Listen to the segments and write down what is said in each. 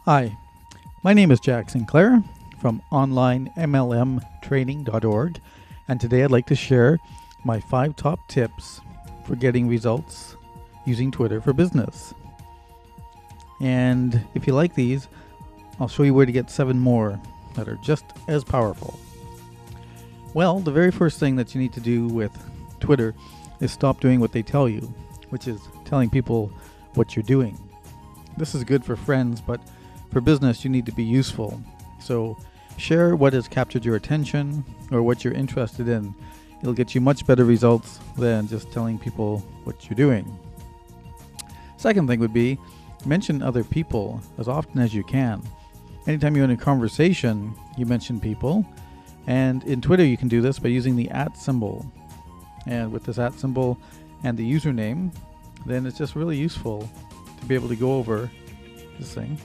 Hi, my name is Jack Sinclair from OnlineMLMTraining.org, and today I'd like to share my 5 top tips for getting results using Twitter for business. And if you like these, I'll show you where to get 7 more that are just as powerful. Well, the very first thing that you need to do with Twitter is stop doing what they tell you, which is telling people what you're doing. This is good for friends, but for business, you need to be useful. So share what has captured your attention or what you're interested in. It'll get you much better results than just telling people what you're doing. Second thing would be mention other people as often as you can. Anytime you're in a conversation, you mention people. And in Twitter, you can do this by using the @ symbol. And with this @ symbol and the username, then it's just really useful to be able to go over this thing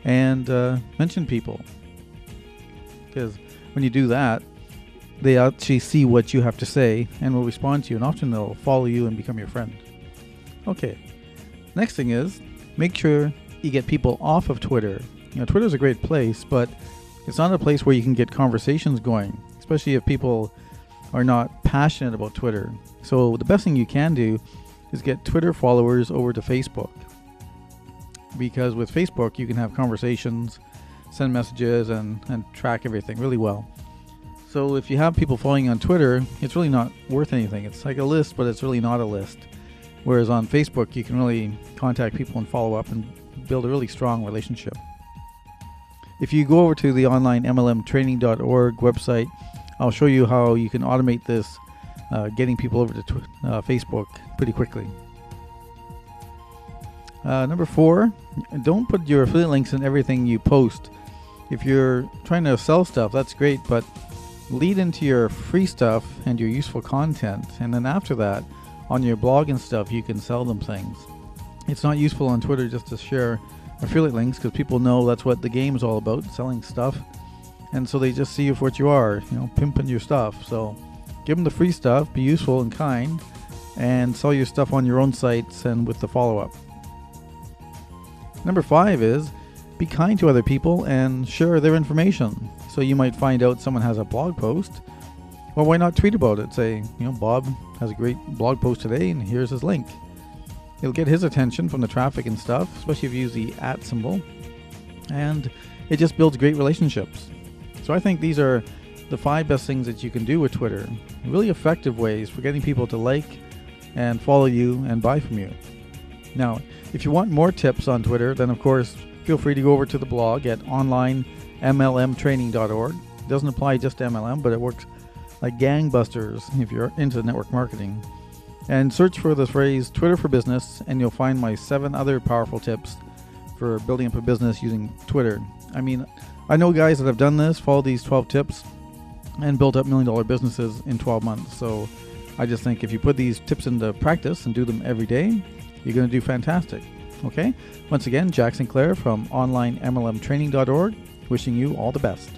and mention people, because when you do that, they actually see what you have to say and will respond to you, and often they'll follow you and become your friend. Okay, next thing is make sure you get people off of Twitter. Twitter's a great place, but it's not a place where you can get conversations going, especially if people are not passionate about Twitter. So the best thing you can do is get Twitter followers over to Facebook, because with Facebook you can have conversations, send messages, and track everything really well. So if you have people following on Twitter, it's really not worth anything. It's like a list, but it's really not a list. Whereas on Facebook, you can really contact people and follow up and build a really strong relationship. If you go over to the OnlineMLMTraining.org website, I'll show you how you can automate this, getting people over to Facebook pretty quickly. Number 4, don't put your affiliate links in everything you post. If you're trying to sell stuff, that's great, but lead into your free stuff and your useful content, and then after that, on your blog and stuff, you can sell them things. It's not useful on Twitter just to share affiliate links, because people know that's what the game is all about, selling stuff, and so they just see you for what you are, pimping your stuff. So give them the free stuff, be useful and kind, and sell your stuff on your own sites and with the follow-up. Number 5 is be kind to other people and share their information. So you might find out someone has a blog post. Well, why not tweet about it? Say, Bob has a great blog post today and here's his link. It'll get his attention from the traffic and stuff, especially if you use the @ symbol. And it just builds great relationships. So I think these are the 5 best things that you can do with Twitter. Really effective ways for getting people to like and follow you and buy from you. Now, if you want more tips on Twitter, then of course, feel free to go over to the blog at OnlineMLMTraining.org. It doesn't apply just to MLM, but it works like gangbusters if you're into network marketing. And search for the phrase Twitter for Business, and you'll find my 7 other powerful tips for building up a business using Twitter. I mean, I know guys that have done this, followed these 12 tips, and built up $1 million businesses in 12 months. So I just think if you put these tips into practice and do them every day, you're going to do fantastic. Okay? Once again, Jack Sinclair from OnlineMLMTraining.org, wishing you all the best.